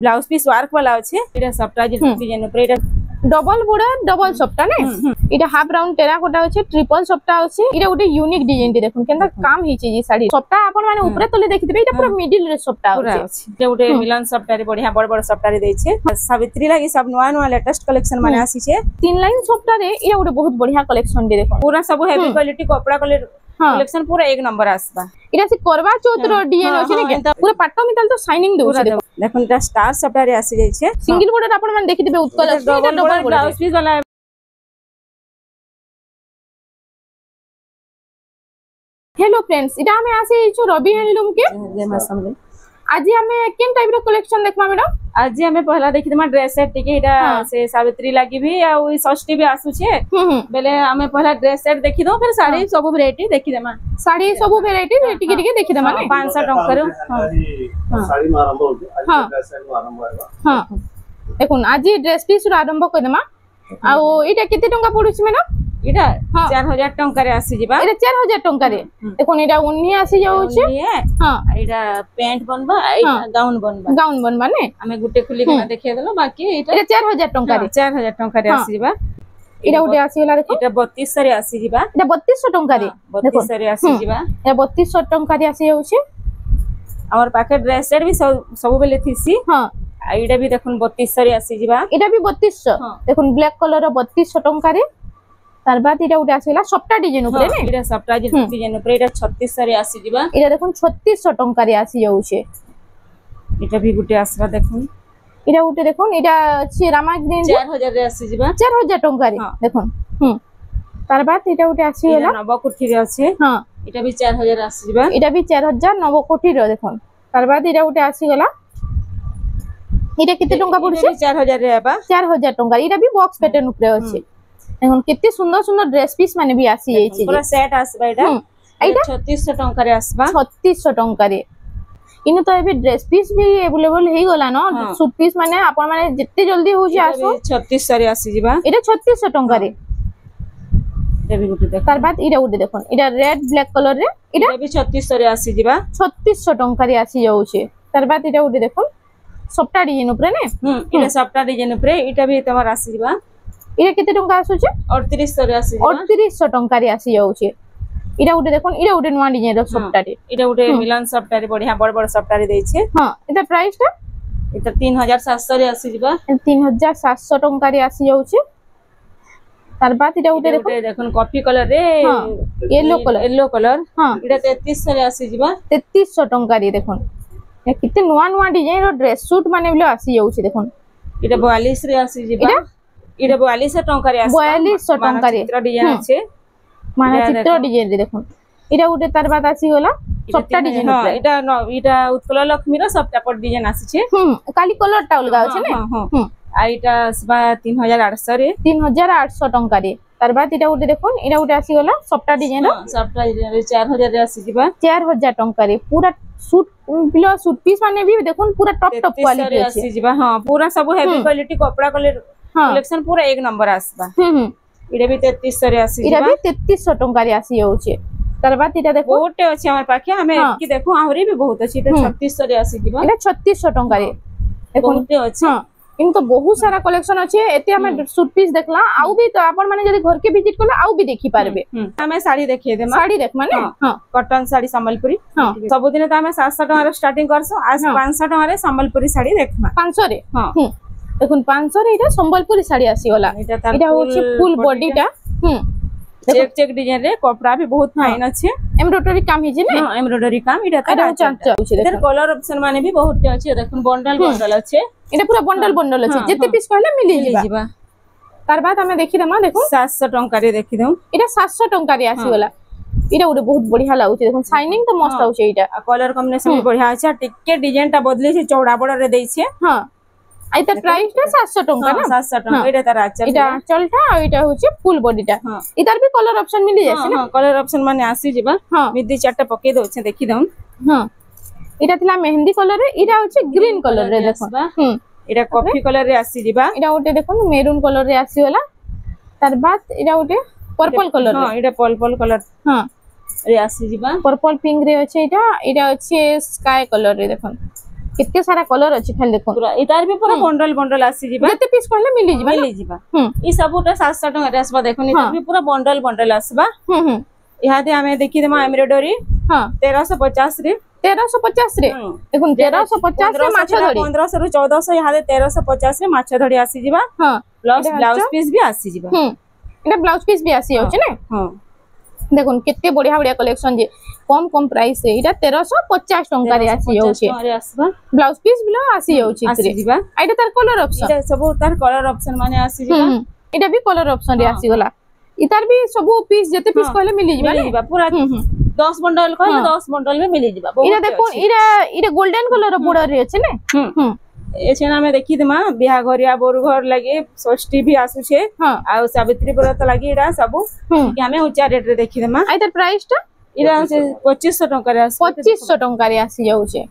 Blouse piece work वाला अच्छे एटा सबटा डिजाइन ऊपर एटा डबल बॉर्डर डबल सप्टा ने इटा हाफ राउंड टेराकोटा अछि ट्रिपल सप्टा अछि इटा गोटे यूनिक डिजाइन टी देखुन केनता काम हिची जी साड़ी सप्टा आपन माने ऊपर तले देखिबे इटा पूरा मिडिल रे सप्टा अछि इटा गोटे मिलन सप्टा रे बढ़िया बड़ बड़ सप्टा रे दै छै सावित्री लागि सब नया नया लेटेस्ट कलेक्शन माने आसी छै 3 लाइन सप्टा रे इटा गोटे बहुत बढ़िया कलेक्शन टी देखो पूरा सब हेवी क्वालिटी कपड़ा कलेक्शन पूरा एक नंबर आसबा इटा से करवा चौथ रो डिजाइन अछि ने पूरा पाटो मिताल तो शाइनिंग दउ छै देखुन इटा स्टार सप्टा रे आसी जाय छै सिंगल बॉर्डर आपन माने देखिबे उत्कल अछि इटा डबल ब्लाउज पीस वाला हेलो फ्रेंड्स इटा हमें आसे छु रवि हैंडलूम के आज हमें केन टाइप रो कलेक्शन देखमा मैडम आज हमें पहला देखि दमा ड्रेस सेट टिके इटा से सावित्री लागि भी आ ओई षष्ठी भी आसु छे बेले हमें पहला ड्रेस सेट देखि दो फिर साड़ी सब वैरायटी देखि देमा साड़ी सब वैरायटी टिके टिके देखि देमा ने 500 टका रो साड़ी में आरंभ होते आज ड्रेस सेट में आरंभ होएगा हां देखुन आज ड्रेस पीस रो आरंभ कर देमा आ इटा केते टका पडु छी मैडम इटा 4000 टका रे आसी जिबा इटा 4000 टका रे देखुन इटा उन्नी आसी जाउ छे हां इटा पैंट बनबा इटा गाउन बनबा ने हमें गुटे खुली के देखिए देलो बाकी इटा 4000 टका रे 4000 टका रे आसी जिबा इटा उटे आसी होला देखो इटा 3200 रे आसी जिबा इटा 3200 टका रे 3200 रे आसी जिबा इटा 3200 टका रे आसी जाउ छे हमर पाके ड्रेस सेट भी सब बेले थीसी हां इटा भी देखुन 3200 रे आसी जिबा इटा भी 3200 देखुन ब्लैक कलर रो 3200 टका रे तार बाद इटा उटे आसीला सप्टा डिजाइन ऊपर ने इटा सप्टा डिजाइन ऊपर इटा 3600 रे आसी जिबा इटा देखुन 3600 टका रे आसी जाउ छे इटा भी गुटे आसबा देखुन इटा उटे देखुन इटा छी रामा ग्रीन 4000 रे आसी जिबा 4000 टका रे देखुन तार बाद इटा उटे आसी होला नव कोठी रे আছে हां इटा भी 4000 आसी जिबा इटा भी 4000 नव कोठी रे देखुन तार बाद इटा उटे आसी गला इटा केते टका पडुछे 4000 रे आबा 4000 टका इटा भी बॉक्स पैटर्न ऊपर अछि देखुन केते सुंदर सुंदर ड्रेस पीस माने भी आसी जाय छै पूरा सेट आसबा इटा 3600 टका रे आसबा 3600 टका रे इनु तो एबे ड्रेस पीस भी अवेलेबल हे गला न सूट पीस माने आपण माने जत्ते जल्दी हो जे आसो 3600 रे आसी जिबा इटा 3600 टका रे इटा भी गुटे देख तार बाद इटा उटे देखुन इटा रेड ब्लैक कलर रे इटा भी 3600 रे आसी जिबा 3600 टका रे आसी जाउ छे तार बाद इटा उटे देखुन सप्टा डिजाइन ऊपर ने इटा सप्टा डिजाइन ऊपर इटा भी तमर आसी जिबा इटा केते टका आसु छे 3800 रे आसी जिबा 3800 टका रे आसी जाउ छे इटा उटे देखुन इटा उटे नवा डिजाइन रो सप्टा रे इटा उटे मिलन सप्टा रे बढ़िया बड़ बड़ सप्टा रे दै छे हां इटा प्राइस ता इटा 3700 रे आसी जिबा 3700 टका रे आसी जाउ छे तार बाद इटा उटे देखुन कॉफी कलर रे येलो कलर हां इटा 3300 रे आसी जिबा 3300 टका रे देखुन ए किते नवा नवा डिजाइन रो ड्रेस सूट माने बिलो आसी जाउ छे देखुन इटा 42 रे आसी जिबा इटा 4200 टका रे आसी 4200 टका रे चित्र डिजाइन আছে माना चित्र डिजाइन रे देखुन इटा उटे तार बाद आसी गला सप्ता डिजाइन हां इटा उत्कल लक्ष्मी रो सप्ता पर डिजाइन आसी छे काली कलर टा अलगा আছে ने आ इटा 3800 रे 3800 टका रे तार बाद इटा उटे देखुन इटा उटे आसी गला सप्ता डिजाइन रो सप्ता डिजाइन रे 4000 रे आसी जिबा 4000 टका रे पूरा सूट बिलो सूट पीस माने भी देखुन पूरा टॉप क्वालिटी अछि आसी जिबा हां पूरा सब हेवी क्वालिटी कपड़ा कलेक्शन पूरा एक नंबर आसबा इडे भी 3300 रे आसी इडे भी 3300 टका रे आसी जाउ छे तार बाद इटा देखो बहुते अछि हमर पाखे हमें की देखो आहुरी भी बहुत अछि इटा 3600 रे आसी जिबा इटा 3600 टका रे देखो बहुते अछि हां इन तो बहुत सारा कलेक्शन अछि एते हमें सूट पीस देखला आउ भी तो आपण माने जदी घर के विजिट करला आउ भी देखि पारबे हमें साड़ी देखिए दे साड़ी देख माने हां कॉटन साड़ी संबलपुरी सब दिन तो हमें 700 टका रे स्टार्टिंग करसो आज 500 टका रे संबलपुरी साड़ी देखमा 500 रे हां देखुन 500 रे इटा संबलपुरी साड़ी आसी गला इटा होछि फुल बॉडी टा चेक चेक डिजाइन रे कपड़ा भी बहुत फाइन अछि एम्ब्रॉयडरी काम हिजे ने हां एम्ब्रॉयडरी काम इटा तारा इधर कलर ऑप्शन माने भी बहुत अछि देखुन बंडल बंडल अछि इटा पूरा बंडल बंडल अछि जते पीस कहले मिली जिबा तार बाद हमें देखि दमा देखो 700 टका रे देखि दउ इटा 700 टका रे आसी गला इटा उडे बहुत बढ़िया लागुछि देखुन शाइनिंग तो मस्त आउछि इटा कलर कॉम्बिनेशन भी बढ़िया अछि टिके डिजाइन टा बदली छै चौड़ा बड़ रे दै छै हां आइता प्राइस टा 700 टका ना 700 टका इटा तारा आचल इटा चलटा आ इटा होछि फुल बॉडी टा इधर भी कलर ऑप्शन मिली जाय हां कलर ऑप्शन माने आसी जिबा मिदी चारटा पके दउ छै देखि दउ हां इटा थिला मेहंदी कलर रे इटा होछि ग्रीन कलर रे देखो इटा कॉफी कलर रे आसी जिबा इटा उटे देखो मेरून कलर रे आसी वाला तार बाद इटा उटे पर्पल कलर हां इटा पर्पल कलर हां रे आसी जिबा पर्पल पिंक रे अछि इटा अछि स्काई कलर रे देखो केते सारा कलर अछि खाली देखो पूरा इतार भी पूरा बंडल बंडल आसी जिबा जते पीस कहले मिली जिबा मिली जिबा ई सबटा 700 टका रे आसबा देखो इतार भी पूरा बंडल बंडल आसबा इहादे हमें देखि देमा एम्ब्रॉयडरी हां 1350 रे 1350 रे देखो 1350 रे माछ धड़ी 1500 रु 1400 इहादे 1350 रे माछ धड़ी आसी जिबा हां प्लस ब्लाउज पीस भी आसी जिबा एटा ब्लाउज पीस भी आसी होछ ने हां देखो केते बढ़िया बढ़िया कलेक्शन जे कम कम प्राइस रे इटा 1350 टंका रे आसी होछे ब्लाउज पीस बिलो आसी होछे आसी जिबा आइटा तार कलर ऑप्शन इटा सब तार कलर ऑप्शन माने आसी जिबा इटा भी कलर ऑप्शन रे आसी गला इतार भी सब पीस जते पीस कहले मिली जिबा पूरा 10 बंडल कहले 10 बंडल में मिली जिबा इटा देखो इटा गोल्डन कलर बॉर्डर रे अछि ने एछना में देखि देमा बिहा घरिया बोर घर लागि षष्ठी भी आसु छे आ सावित्री व्रत लागि इडा सब कि हमें ऊंचा रेट रे देखि देमा आइतर प्राइस टा इडा 2500 टका रे आसी 2500 टका रे आसी जाउछे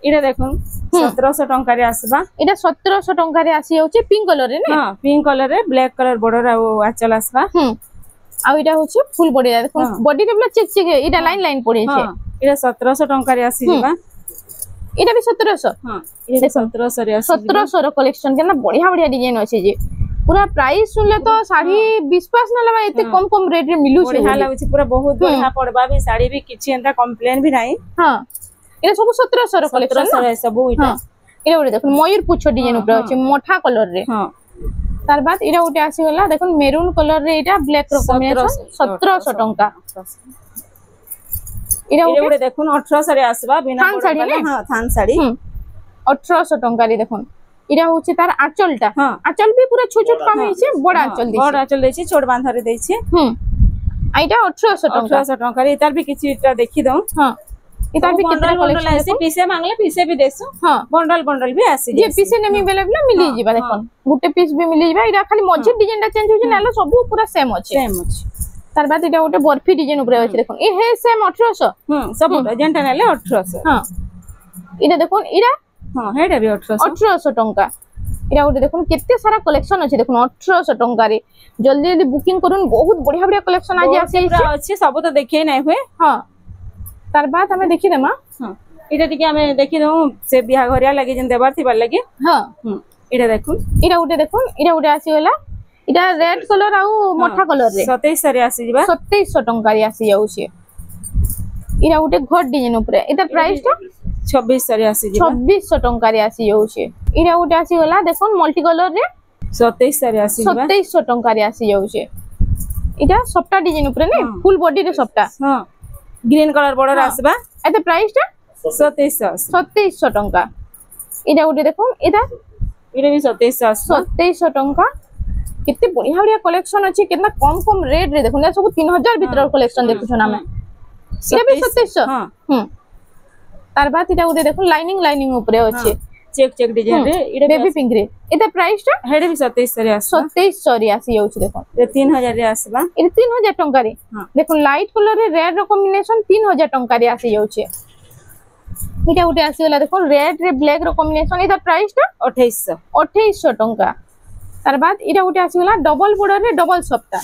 इडा देखुन 1700 टका रे आसबा इडा 1700 टका रे आसी जाउछे पिंक कलर रे ने हां पिंक कलर रे ब्लैक कलर बॉर्डर आ आचल आसबा आ इडा होछे फुल बॉडी देखो बॉडी रे चेक चेक इडा लाइन लाइन पड़े छे इडा 1700 टका रे आसी जिबा इटा भी 1700 हां इडा 1700 रे आसी 1700 रो कलेक्शन केना बढ़िया बढ़िया डिजाइन अछि जे पूरा प्राइस सुनले तो साड़ी विश्वास न लबा एते कम कम रेट रे मिलु छे बढ़िया लागु छे पूरा बहुत बढ़िया पड़बा भी साड़ी भी किछि एंता कंप्लेन भी नाही हां इटा सब 1700 रो कलेक्शन है सब इटा इटा उडे देखो मयूर पुछ डिजाइन ऊपर अछि मोठा कलर रे हां तार बाद इटा उटे आसी गला देखो मेरून कलर रे इटा ब्लैक रो कॉम्बिनेशन 1700 टंका इटा उटे देखुन 1800 रे आसबा बिना थान साड़ी ने हां थान साड़ी 1800 टंका रे देखुन इरा होचे तार आंचलटा आंचल भी पूरा छोट छोट काम हिचे बड़ा आंचल दिछि बड़ा आंचल देछि छोट बांधरे देछि आइटा 1800 टंका रे इतार भी किछि इटा देखि दऊ हां इतार भी कितना कलेक्शन आसी पीसे मांगले पीसे भी देसु हां बंडल बंडल भी आसी जे पीसे नेमी अवेलेबल मिली जिबा देखन गुटे पीस भी मिली जिबा इरा खाली मझी डिजाइन टा चेंज होछि नालो सब पूरा सेम अछि तार बाद इटा गोटे बर्फी डिजाइन ऊपर अछि देखन ए हे सेम 1800 सब जेंटा नेले 1800 हां इटा देखन इरा हां हेडा भी 1800 टंका इरा गोटे देखन केते सारा कलेक्शन अछि देखन 1800 टंका रे जल्दी जल्दी बुकिंग करून बहुत बढ़िया बढ़िया कलेक्शन आज आसी अछि सब तो देखै नै हुए हां तार बाद हमें देखि देमा हां इटा टिके हमें देखि दऊ से बिहा घरिया लागि जन देबार थिबार लागि हां इटा देखुन इरा गोटे आसी गला इटा रेड कलर आउ मोठा कलर रे 2700 रे आसी जिबा 2700 टंका रे आसी जाउ छे इरा गोटे घट डिजाइन ऊपर एटा प्राइस टा 2600 रे आसी जिबा 2600 टंका रे आसी जाउ छे इरा गोटे आसी गला देखन मल्टी कलर रे 2700 रे आसी जिबा 2700 टंका रे आसी जाउ छे इटा सप्ता डिजाइन ऊपर ने फुल बॉडी रे सप्ता हां ग्रीन कलर बॉर्डर आसबा एटा प्राइस टा 2700 टंका इटा गोटे देखो इटा भी 2700 टंका कितने बढ़िया बढ़िया कलेक्शन अछि कितना कम कम रेट रे देखो सब 3000 भीतर कलेक्शन देखुछन हमें इटा भी 2700 हां तार बाद इटा गोटे देखो लाइनिंग ऊपर अछि चेक चेक डिजाइन रे इटा बेबी पिंक रे इटा प्राइस टा हेडे भी 2700 रे आसबा 2700 रे आसी जाउछ देखो ये 3000 रे आसबा ये 3000 टंका रे देखो लाइट कलर रे रेड रो कॉम्बिनेशन 3000 टंका रे आसी जाउछ इटा गोटे आसी गला देखो रेड रे ब्लैक रो कॉम्बिनेशन इटा प्राइस टा 2800 टंका तार बाद इटा गोटे आसी गला डबल बॉर्डर रे डबल सप्ता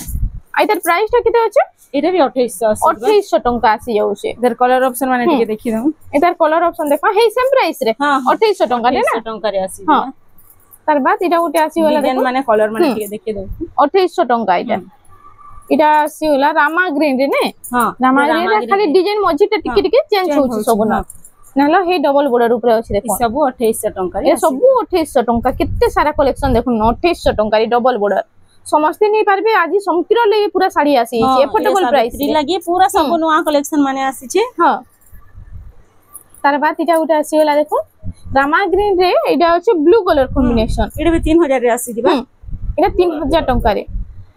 आइतर प्राइस टा किते अछि इटा भी 2800 टंका आसी जाउछे इधर कलर ऑप्शन माने टिके देखि दऊ इधर कलर ऑप्शन देखो हे सेम प्राइस रे 2800 टंका रे ना 2800 टंका रे आसी हां तार बाद इटा गोटे आसी गला डिजाइन माने कलर माने टिके देखि दऊ 2800 टंका इटा आसी गला रामा ग्रीन रे ने हां रामा ग्रीन रे खाली डिजाइन मझी टा टिके टिके चेंज होछ सब ना नालो हे डबल बॉर्डर ऊपर अछि देखो सब 2800 टंका रे सब 2800 टंका कितने सारा कलेक्शन देखो 2800 टंका रे डबल बॉर्डर समस्ते नहीं पारबे आज समकिरो ले पूरा साड़ी आसी छै एफोर्डेबल प्राइस रे लागि पूरा सब नया कलेक्शन माने आसी छै हां तार बाद इटा उटा आसी वाला देखो रामा ग्रीन रे इटा अछि ब्लू कलर कॉम्बिनेशन इटा भी 3000 रे आसी दिबा इटा 3000 टंका रे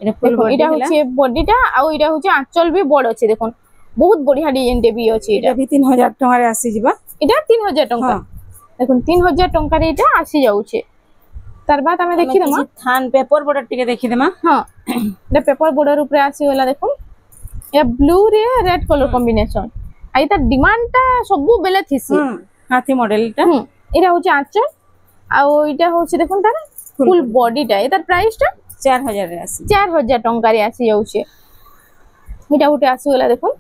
इटा फुल बॉडी इटा होछि बॉडीटा आ इटा होछि आंचल भी बड़ अछि देखो बहुत बढ़िया डिजाइन टे भी अछि इटा भी 3000 टंका रे आसी जिबा इटा 3000 टंका देखो 3000 टंका रे इटा आसी जाउ छै तार बाद हमें देखि देमा थान पेपर बॉर्डर टिके देखि देमा हां इटा पेपर बॉर्डर ऊपर आसी वाला देखो या ब्लू रे रेड कलर कॉम्बिनेशन आइ त डिमांड ता सब बेले थिसी हाथी मॉडल ता इरा होछि आंचल आ इटा होछि देखो तार फुल बॉडी टा एतार प्राइस टा 4000 रे आसी 4000 टंका रे आसी जाउ छै इटा उटे आसी वाला देखो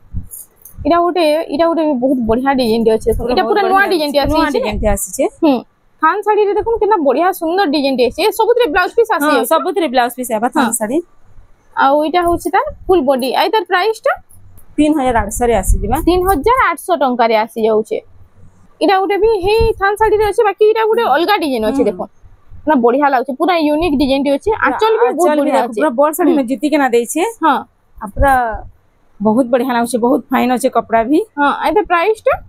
इटा गोटे बहुत बढ़िया डिजाइन टे अछि इटा पूरा नवा डिजाइन टे नवा अछि डिजाइन आसी छे थान साड़ी रे देखो कितना बढ़िया सुंदर डिजाइन टे अछि सबुतरे ब्लाउज पीस आसी हां सबुतरे ब्लाउज पीस आबा थान साड़ी आ इटा होछि तार फुल बॉडी आई तार प्राइस टा 3800 रे आसी दिबा 3800 टंका रे आसी जाउ छे इटा गोटे भी हे थान साड़ी रे अछि बाकी इटा गोटे अलगा डिजाइन अछि देखो ना बढ़िया लागछ पूरा यूनिक डिजाइन टे अछि आंचल भी बहुत बढ़िया अछि पूरा बड़ साड़ी में जीती के ना दै छे हां पूरा बहुत बढ़िया लागछ बहुत फाइन अछि कपड़ा भी हां आई तार प्राइस टा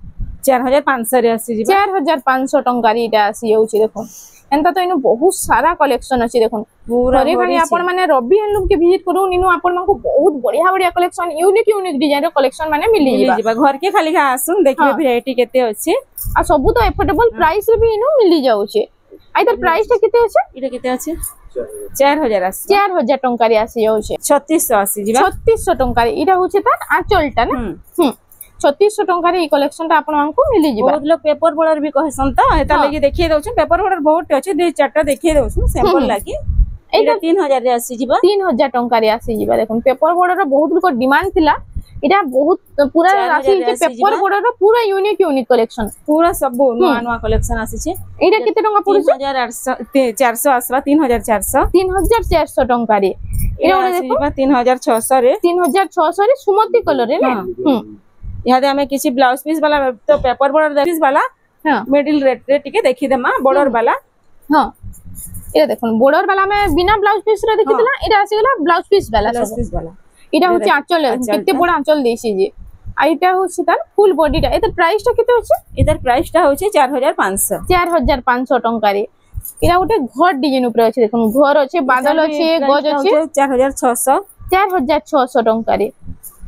4500 रे आसी दिबा 4500 टंका रे इटा आसी जाउ छे देखो एंता तो इनो बहुत सारा कलेक्शन अछि देखो पूरा घरे घरे आपण माने रवि हैंडलूम के विजिट करू इनो आपण मानको बहुत बढ़िया बढ़िया कलेक्शन यूनिक डिजाइन रो कलेक्शन माने मिली जिबा घर के खाली आसुन देखिए वैरायटी केते अछि आ सब तो एफोर्डेबल प्राइस रे भी इनो मिली जाउ छे आई तार प्राइस टा केते अछि इटा केते अछि 4000 आसी 4000 टंका रे आसी जाउ छे 3600 आसी जिबा 3600 टंका रे इटा होचे तार आंचलटा ना 3600 टंका रे ई कलेक्शन टा आपण मानको मिली जिबा बहुत लोग पेपर बॉर्डर भी कहसन त एता लगी देखिए दउछ पेपर बॉर्डर बहुत अछि दे चारटा देखिए दउछ सैंपल लागी एटा 3000 रे आसी जिबा 3000 टंका रे आसी जिबा देखन पेपर बॉर्डर रो बहुत लोग डिमांड थिला इटा बहुत पूरा आसी जे पेपर बॉर्डर रो पूरा यूनिक कलेक्शन पूरा सब नवा नवा कलेक्शन आसी छे इटा केते टंका पड़ुछ 3800 400 आसबा 3400 टंका रे इटा ओरे देखो 3600 रे 3600 रे सुमति कलर रे ना यहाँ हमें किसी ब्लाउज पीस वाला तो पेपर बॉर्डर पीस वाला मिडिल रेट रे टिके देखि देमा बॉर्डर वाला हां ये देखो बॉर्डर वाला में बिना ब्लाउज पीस रे देखितला इटा आसी गेला ब्लाउज पीस वाला इटा होची आंचल केते बड़ आंचल देसी जे आइटा होची तार फुल बॉडी टा एतर प्राइस टा केते होची इधर प्राइस टा होची 4500 टंका रे इटा गोटे घर डिजाइन ऊपर अछि देखो घर अछि बादल अछि गज अछि 4600 टंका रे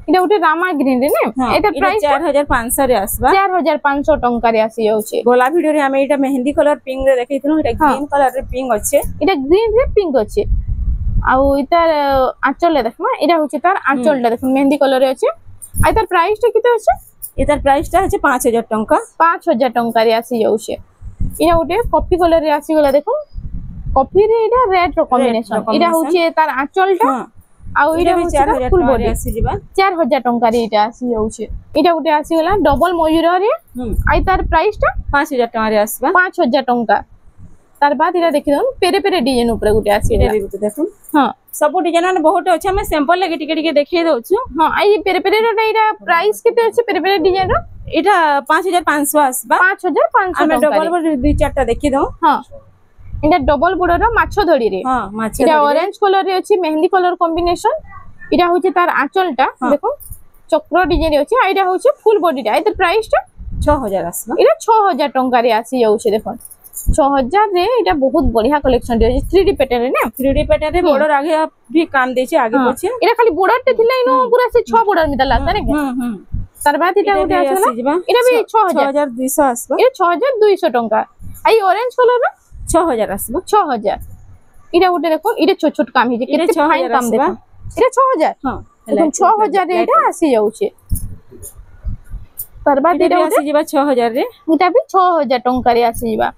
इटा गोटे रामा ग्रीन रे ने एतर प्राइस 4500 रे आसबा 4500 टंका रे आसी जाउछे गोला वीडियो रे हमें इटा मेहंदी कलर पिंक रे देखैथनु इटा ग्रीन कलर रे पिंक अछि इटा ग्रीन रे पिंक अछि आउ इतार आंचल ले देखमा इटा होची तार आंचल टा देखो मेहंदी कलर रे अछि आ तार प्राइस टा केते अछि इतार प्राइस टा अछि 5000 टंका 5000 टंका रे आसी जाउछे इटा गोटे कॉफी कलर रे आसी गला देखो कॉफी रे इटा रेड रो कॉम्बिनेशन इटा होची तार आंचल टा आउ इटा होची 4000 फुल टंका बॉडी रे आसी जिबा 4000 टंका रे इटा आसी जाउछे इटा गोटे आसी गला डबल मयूर रे आ तार प्राइस टा 5000 टंका रे आसबा 5000 टंका तार बाद इरा देखि दन पेरे पेरे डिजाइन ऊपर गुटे आसी रे देखु हां सब डिजाइन ने बहुत अछि हम सैंपल लगे टिके टिके देखिए दउछु हां आई पेरे पेरे रो इरा प्राइस केते अछि पेरे पेरे डिजाइन रो इटा 5500 आसबा 5500 हम डबल बॉर्डर दुई चारटा देखि दउ हां इटा डबल बॉर्डर रो माछो धड़ी रे हां माछो इटा ऑरेंज कलर रे अछि मेहंदी कलर कॉम्बिनेशन इटा होछि तार आंचल टा देखो चक्र डिजाइन अछि आ इटा होछि फुल बॉडी टा इतर प्राइस टा 6000 आसबा इटा 6000 टंका रे आसी जाउछे देखो 6000 रे इटा बहुत बढ़िया कलेक्शन रे 3D पैटर्न रे ना 3D पैटर्न रे बॉर्डर आगे भी काम देछे आगे पछे इटा खाली बॉर्डर ते थिला इनो पूरा से 6 बॉर्डर मिता लागता रे तार बाद इटा उठे आछला इटा भी 6200 आसबा ये 6200 टंका आई ऑरेंज कलर रो 6000 आसबा 6000 इटा उठे देखो इटा छोट छोट काम हे केते फाइन काम देखो इटा 6000 हां देखो 6000 रे इटा आसी जाउछे तार बाद इटा आसी जिबा 6000 रे इटा भी 6000 टंका रे आसी जिबा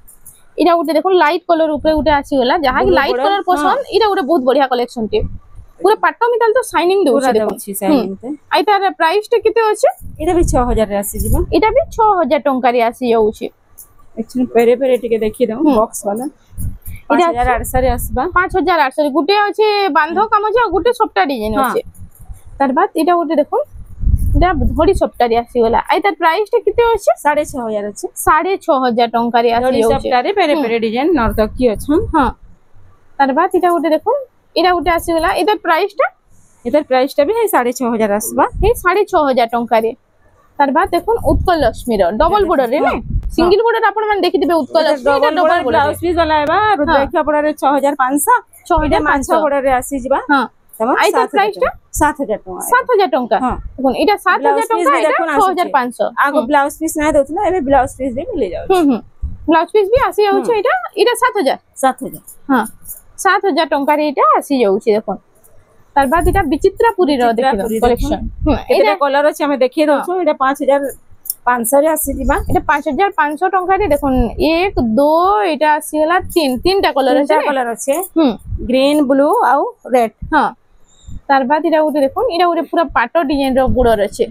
इटा उठे देखो लाइट कलर ऊपर उठे आसी गला जहां की लाइट कलर पसंद इटा उठे बहुत बढ़िया कलेक्शन टे पूरा पाटो मिताल तो शाइनिंग दोछ देखो शाइनिंग ते आई तार प्राइस टे केते अछि इटा भी 6000 रे आसी जिबा इटा भी 6000 टंका रे आसी जाउछे एक्चुअली पेरे पेरे टिके देखि दउ बॉक्स वाला 5800 रे आसबा 5800 गुटे अछि बांधो काम अछि गुटे सप्ता डिजाइन अछि तार बाद इटा गुटे देखो इटा धड़ी सप्ता रे आसी गला आई तार प्राइस टे केते अछि 6500 अछि 6500 टंका रे आसी जाउछे सप्ता रे पेरे पेरे डिजाइन नर्तकी अछन हां तार बाद इटा गुटे देखो इटा गुटे आसी गला इधर प्राइस टा भी है 6500 आसबा हे 6500 टंका रे तार बाद देखो उत्कल लक्ष्मी रो डबल बॉर्डर रे ना सिंगल बॉर्डर आपण मन देखि देबे उत्कल लक्ष्मी इटा डबल ब्लाउज पीस वाला है बा रुद्राक्ष बॉर्डर रे 6500 6500 बॉर्डर रे आसी जिबा हां आई तार प्राइस टा 7000 टंका 7000 टंका हां देखो इटा 7000 टंका इटा 6500 आगो ब्लाउज पीस ना देउतला एबे ब्लाउज पीस भी मिले जाउ ब्लाउज पीस भी आसी जाउछे इटा 7000 हां 7000 टंका रे इटा आसी जाउछे देखो तार बाद इटा विचित्रापुरी रो देखिलो कलेक्शन एटा कलर अछि हमें देखिए दउछो इटा 5500 रे आसी जिबा इटा 5500 टंका रे देखो 1 2 इटा आसी होला 3 टा कलर अछि ग्रीन ब्लू आउ रेड हां तार बाद इटा उठे देखो इटा उठे पूरा पाटो डिजाइन रो बॉर्डर अछि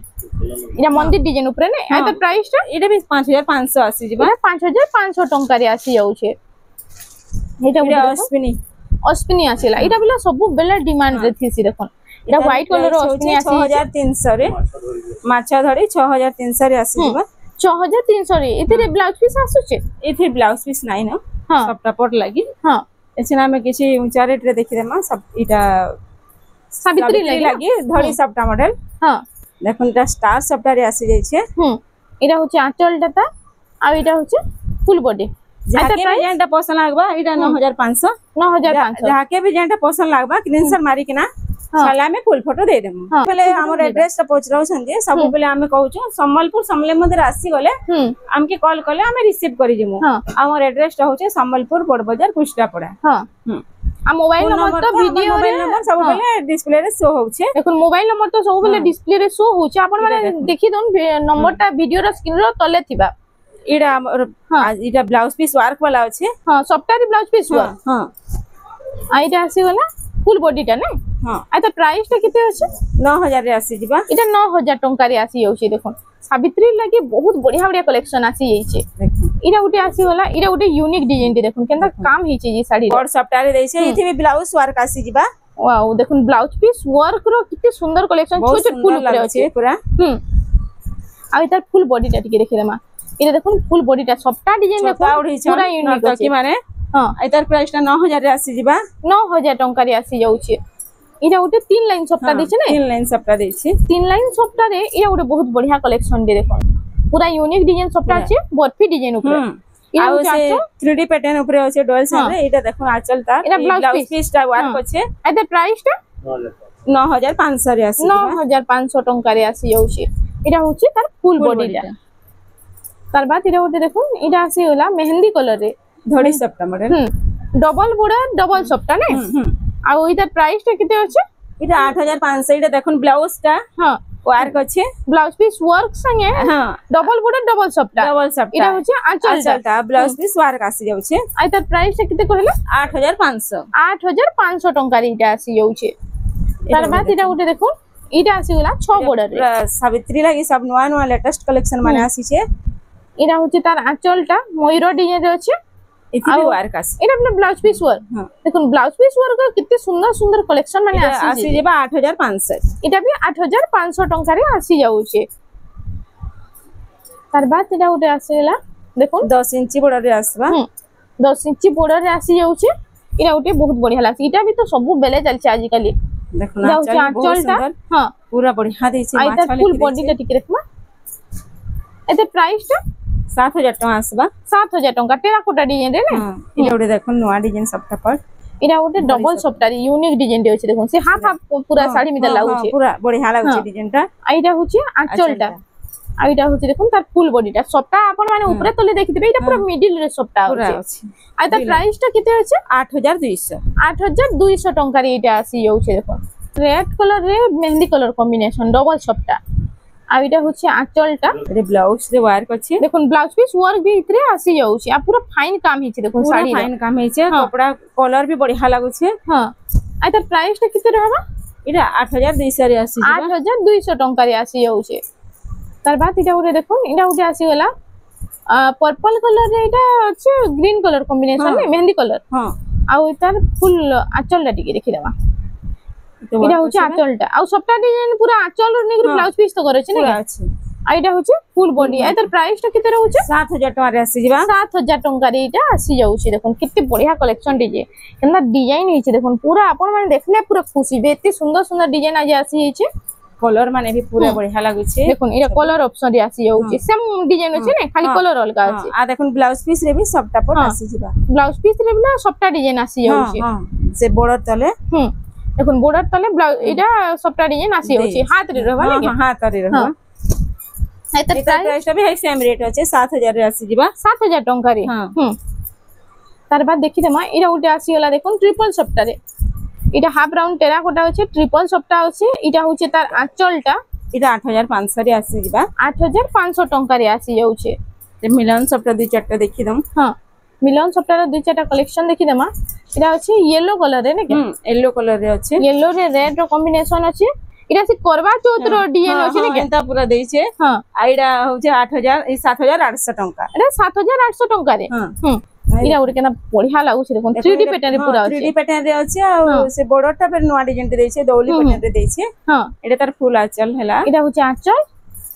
এটা মন্দির ডিজাইন উপরে না এত প্রাইসটা এটা भी 5500 আসি যিবা 5500 টঙ্কা রে আসি যাউছে এটা অশ্বিনী আসিলা এটা বলে সবু বেলা ডিমান্ড রে থিসি দেখুন এটা হোয়াইট কলর অশ্বিনী আসি 6300 রে মাছা ধরি 6300 রে আসি যিবা 6300 রে এতে ব্লাউজ পিস আসুছে এতে ব্লাউজ পিস নাই না সবটা পট লাগি এছাড়া আমি কিছু উঁচা রেট রে দেখি দেমা সব এটা সাবিত্রী লাগি ধরি সবটা মডেল দেখুন এটা স্টার সবটা রে আসি যাইছে এটা হচ্ছে আঁচলটা আর এটা হচ্ছে ফুল বডি যাকে भी যেটা পছন্দ লাগবা এটা 9500 যাকে भी যেটা পছন্দ লাগবা স্ক্রিনশট মারি কিনা সালা আমি ফুল ফটো দে দেমু পলে हमर एड्रेस ता पहुंचराउ छन सब पले हमें कहू छ सम्बलपुर समले मंदिर आसी गले हमके कॉल कले हमें रिसीव करि जिमु हमर एड्रेस ता होचे सम्बलपुर बड़ बाजार कुष्टापड़ा आ मोबाइल नंबर तो वीडियो मोबाइल नंबर सब पले डिस्प्ले रे शो होचे देखो मोबाइल नंबर तो सब पले डिस्प्ले रे शो होचे अपन माने देखि दोन नंबर ता वीडियो रो स्क्रीन रो तले थिबा इडा इडा ब्लाउज पीस वर्क वाला अछि हां सबटा रे ब्लाउज पीस हुआ हां आइडा आसी वाला फुल बॉडी टा ना हां आइता प्राइस टा किते अछि 9000 रे आसी जिबा इटा 9000 टंका रे आसी होछि देखोन सावित्री लागि बहुत बढ़िया बढ़िया कलेक्शन आसी जाइछे इडा उटे आसी वाला इडा उटे यूनिक डिजाइन देखोन केनता काम हिचे जी साड़ी और सबटा रे दैछे इथे भी ब्लाउज वर्क आसी जिबा वाओ देखोन ब्लाउज पीस वर्क रो किते सुंदर कलेक्शन छोट छोट फुल ऊपर अछि पूरा आइता फुल बॉडी टा टिके देखि देमा इटा देखोन फुल बॉडी टा सबटा डिजाइन देखोन पूरा यूनिक अछि माने हां आइतार प्राइस टा 9000 रे आसी जिबा 9000 टंका रे आसी जाउछे इटा उटे 3 लाइन सप्ताह देछे ने 3 लाइन सप्ताह देछे 3 लाइन सप्ताह रे इटा उटे बहुत बढ़िया कलेक्शन दे देखो पूरा यूनिक डिजाइन सप्ताह अछि बर्फी डिजाइन ऊपर आ से 3D पैटर्न ऊपर अछि डबल साइड रे इटा देखो आंचल तार इटा ब्लाउज पीस टा वर्क अछि एते प्राइस टा 9500 रे आसी 9500 टंका रे आसी जाउछे इटा होछि तार फुल बॉडी टा तार बाद इटा उटे देखो इटा आसी होला मेहंदी कलर रे धड़ी सप्ता मॉडल डबल बॉर्डर डबल सप्ता ने आ ओइटा प्राइस टा किते अछि इटा 8500 इटा देखुन ब्लाउज टा हां वर्क अछि ब्लाउज पीस वर्क संगे हां डबल बॉर्डर डबल सप्ता इटा होछि आंचल टा ब्लाउज पीस वर्क आसी जाउ छै आइता प्राइस टा किते कहले 8500 टंका रे इटा आसी जाउ छै तार बाद इटा उटे देखो इटा आसी गेला 6 बॉर्डर रे सावित्री लागि सब नवा नवा लेटेस्ट कलेक्शन माने आसी छै इटा होछि तार आंचल टा मयूर डिजाइन रे अछि इति वर्क आसी एटा अपना ब्लाउज पीस वर्क देखुन ब्लाउज पीस वर्क कितने सुंदर सुंदर कलेक्शन माने आसी जेबा 8500 एटा भी 8500 टंका रे आसी जाउ छे तार बाद एटा उटे आसीला देखुन 10 इंची बॉर्डर रे आसबा 10 इंची बॉर्डर रे आसी जाउ छे एटा उटे बहुत बढ़िया लागसी एटा भी तो सब बेले चल छे आज काली देखुन आंचलटा हां पूरा बढ़िया दै छे माछ वाले फुल बॉडी का टिके रखमा एते प्राइस टा 7000 टका आसबा 7000 टका टेराकोटा डिजाइन रे ने इटा उटे देखुन नवा डिजाइन सबटा पर इटा उटे डबल सबटा यूनिक डिजाइन दे छै देखुन से हाफ हाफ पूरा साड़ी में लागु छै पूरा बढ़िया लागु छै डिजाइन टा आइटा होछि आंचलटा आइटा होछि देखुन तार फुल बॉडी टा सबटा अपन माने ऊपर तले देखिबे इटा पूरा मिडिल रे सबटा होछि आइता प्राइस टा किते होछि 8200 टका रे इटा आसी जाउ छै देखुन रेड कलर रे मेहंदी कलर कॉम्बिनेशन डबल सबटा आ इटा होछि आंचलटा रे ब्लाउज रे वर्क अछि देखुन ब्लाउज पीस वर्क भी इतरे आसी जाउ छै आ पूरा फाइन काम हिचे देखुन साड़ी फाइन काम हिचे कपड़ा कलर भी बढ़िया लागु छै हां आइता प्राइस टा किते रहबा इटा 8200 रे आसी 8200 टका रे आसी जाउ छै तार बाद इटा उरे देखुन इटा उटे आसी गेला पर्पल कलर रे इटा अछि ग्रीन कलर कॉम्बिनेशन में मेहंदी कलर हां आ इतार फुल आंचल टिके देखि देबा इटा होछि आंचलटा आ सबटा डिजाइन पूरा आंचल रे निग्र ब्लाउज पीस तो करे छै ने आ इटा होछि फुल बॉडी आ इतार प्राइस टा किते रहउ छै 7000 टका रे आसी जिबा 7000 टका रे इटा आसी जाउ छै देखुन किते बढ़िया कलेक्शन डिजे केना डिजाइन हिचे देखुन पूरा अपन माने देखले पूरा खुशी बे एते सुंदर सुंदर डिजाइन आज आसी हिचे कलर माने भी पूरा बढ़िया लागु छै देखुन इटा कलर ऑप्शन रे आसी जाउ छै सेम डिजाइन छै ने खाली कलर अलगा छै आ देखुन ब्लाउज पीस रे भी सबटा पर आसी जिबा ब्लाउज पीस रे भी सबटा डिजाइन आसी जाउ छै हां से बॉर्डर तले देखुन बॉर्डर तले ब्लाउज इटा सबटा डिजाइन आसी जाउ छै हाथ रे रहबा ने हाथ रे रहबा एतर प्राइस भी है सेम रेट अछि 7000 रे आसी जिबा 7000 टका रे तार बाद देखि देमा इरा उटे आसी होला देखुन ट्रिपल सप्ता रे इटा हाफ राउंड टेराकोटा अछि ट्रिपल सप्ता अछि इटा होचे तार आंचलटा इटा 8500 रे आसी जिबा 8500 टका रे आसी जाउ छै जे मिलन सप्ता दुई चारटा देखि दम हां मिलन सप्ता रे दुई चारटा कलेक्शन देखि देमा इटा अछि येलो कलर रे ने के येलो कलर रे अछि येलो रे रेड रो कॉम्बिनेशन अछि इरा से करवा चौथ रो डिजाइन अछि ने एंता पूरा देई छे हां आइडा हो जे 8000 ई 7800 टंका एटा 7800 टंका रे इरा उरे केना बढ़िया लागु छे देखन 3D पैटर्न रे पूरा अछि 3D पैटर्न रे अछि आ से बॉर्डर टा पे नोआ डिजाइन दे छे दौली पैटर्न रे दे छे हां एटा तार फुल आंचल हैला इरा होचे आंचल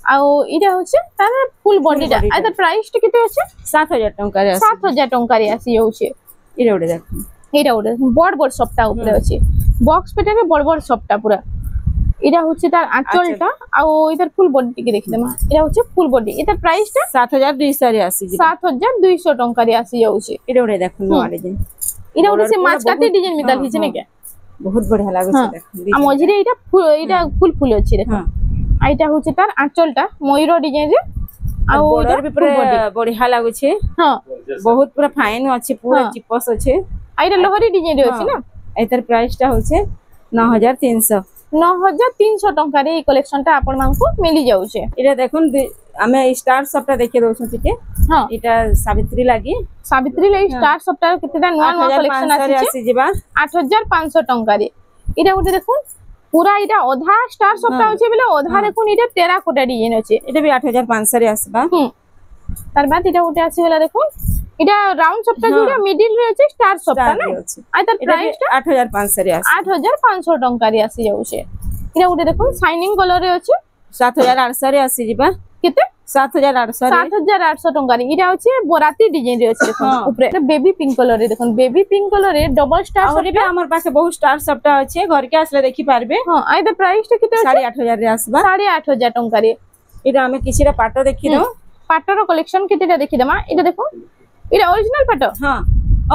आ इरा होचे तार फुल बॉडी टा आ तार प्राइस टा केते अछि 7000 टंका रे 7000 टंका रे आसी होचे इरा उडे देख एटा उडे बड़ बड़ सप्ता ऊपर अछि बॉक्स पैटर्न रे बड़ बड़ सप्ता पूरा इरा होचे तार आंचलटा आ इधर फुल बॉडी के देखि देमा इरा होचे फुल बॉडी इधर प्राइस टा 7200 रे आसी 7200 टंका रे आसी जाउचे इरा उडे देख नोआ डिजाइन इरा उडे से माछ काटे डिजाइन मिताल हिचे ने के बहुत बढ़िया लागो छे देख आ मझिरे इटा फुल अछि देख आ इटा होचे तार आंचलटा मयूर डिजाइन रे आ बॉर्डर भी पूरा बढ़िया लागो छे हां बहुत पूरा फाइन अछि पूरा चिपस अछि आ इटा लहरी डिजाइन रे अछि ना एतर प्राइस टा होचे 9300 टंका रे कलेक्शन टा आपण मानकु मिली जाउछे इरा देखुन हमें स्टार सबटा देखे दउछु ठीक है हां इटा सावित्री ले स्टार सबटा केतेटा नवा नवा कलेक्शन आसी जेबा 8500 टंका रे इरा उठे देखुन पूरा इटा आधा स्टार सबटा होचे बेले आधा देखुन इटा टेराकोटा डिजाइन होचे इटा भी 8500 रे आसबा तार बाद इटा उठे आसी वाला देखुन इटा राउंड सबटा जोडा मिडिल रे होचे स्टार सबटा ना आ तार प्राइस टा 8500 रे आसी 8500 टंका रे आसी जाउछे इरा उठे देखुन शाइनिंग कलर रे होचे 7800 रे आसी जेबा केते 7800 टंका रे इरा होचे बोराती डिजाइन रे होचे देखुन ऊपर बेबी पिंक कलर रे देखुन बेबी पिंक कलर रे डबल स्टार और भी हमर पास बहुत स्टार सबटा अछि घर के आसले देखि पारबे हां आइ द प्राइस टा केते 8500 रे आसबा 8500 टंका रे इरा हमें किछिरा पाटो देखि दो पाटो रो कलेक्शन केतेटा देखि दमा इरा देखो इरा ओरिजिनल पाटो हां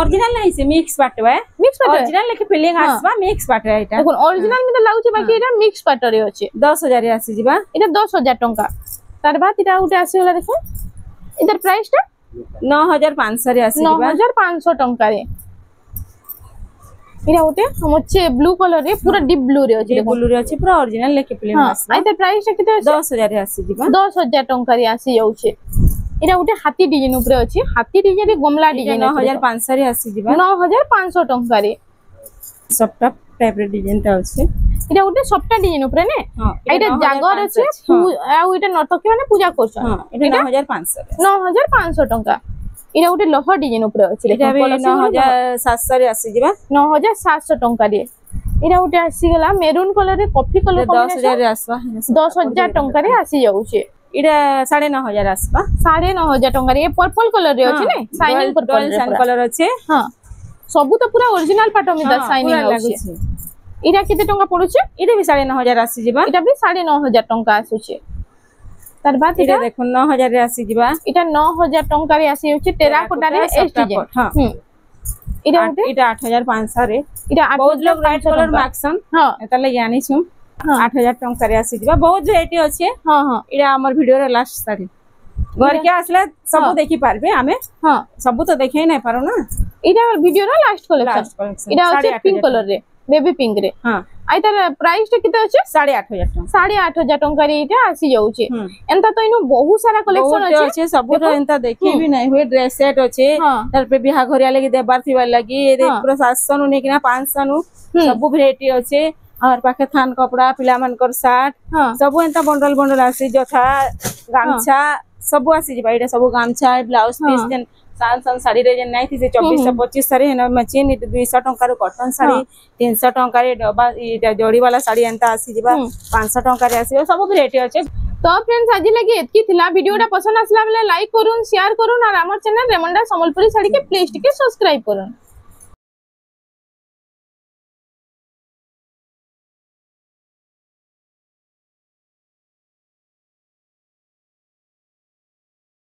ओरिजिनल नहीं से मिक्स पाटो है मिक्स पाटो ओरिजिनल लेके फीलिंग आसबा मिक्स पाटो है एटा देखो ओरिजिनल में तो लागुचे बाकी इरा मिक्स पाटो रे होचे 10000 रे आसी जिबा इरा 10000 टंका तार बाद इरा उठे आसी वाला देखो इधर प्राइस टा 9500 रे आसी जिबा 9500 टंका रे इरा उठे हमचे ब्लू कलर रे पूरा डीप ब्लू रे होचे ब्लू रे अछि पूरा ओरिजिनल लेके फीलिंग आसबा आइ त प्राइस टा केते 10000 रे आसी जिबा 10000 टंका रे आसी जाउचे इरा उठे हाथी डिजाइन ऊपर अछि हाथी डिजाइन रे गमला डिजाइन 9500 रे आसी जिबा 9500 टंका रे सबटा टाइप रे डिजाइन टा अछि इरा उठे सबटा डिजाइन ऊपर ने एटा जागर अछि आ इटा नटकी माने पूजा करछ हां इटा 9500 टंका इरा उठे लह डिजाइन ऊपर अछि इटा भी 9700 रे आसी जिबा 9700 टंका रे इरा उठे आसी गला मेरून कलर रे कॉफी कलर 10000 रे आसबा 10000 टंका रे आसी जाउछे इरा 9500 आसबा 9500 टंका रे ये पर्पल कलर रे अछि ने शाइनिंग पर्पल कलर अछि हां सब तो पूरा ओरिजिनल पाटो में शाइनिंग होछि इरा केते टंका पडुछे इरा भी 9500 आसी जिबा इरा भी 9500 टंका आसुछे तार बाद इरा देखो 9000 रे आसी जिबा इटा 9000 टंका रे आसी होछि टेराकोटा रे एस डिजाइन हां इरा 8500 रे इरा बहुत लोग रेड कलर माक्सन हां एतले जानि छु 8000 टंका रे आसी जिबा बहुत वेराइटी अछि हां हां इरा हमर वीडियो रे लास्ट सारी घर के आसले सब देखि पारबे हमें हां सब तो देखै नै पारो ना इरा वीडियो रे लास्ट कलेक्शन इरा अछि पिंक कलर रे बेबी पिंक रे हां आइ तार प्राइस टा केते अछि 8500 टंका 8500 टंका रे इटा आसी जाउछे एंता तो इनु बहुत सारा कलेक्शन अछि सब एंता देखि भी नै होय ड्रेस सेट अछि तार पे बिहा घरिया लगी देबार थिबा लगी ए पूरा 700 नु नेकिना 500 नु सब वेराइटी अछि और पाखे थान कपड़ा पिला मानकर शर्ट सब एंता बंडल बंडल आसी जथा गामछा सब आसी जिबा इटा सब गामछा ब्लाउज पीस जन सान साड़ी रे जन नै थी से 2425 साड़ी है मशीन 200 टंका रो कॉटन साड़ी 300 टंका रे डबा इटा जोड़ी वाला साड़ी एंता आसी जिबा 500 टंका रे आसी सब वेराइटी अछि तो फ्रेंड्स आज लगी एतकी थिला वीडियोटा पसंद आसला बेले लाइक करूँ शेयर करूँ और हमर चैनल रेमंडा संबलपुरी साड़ी के प्लीज टिके सब्सक्राइब करूँ।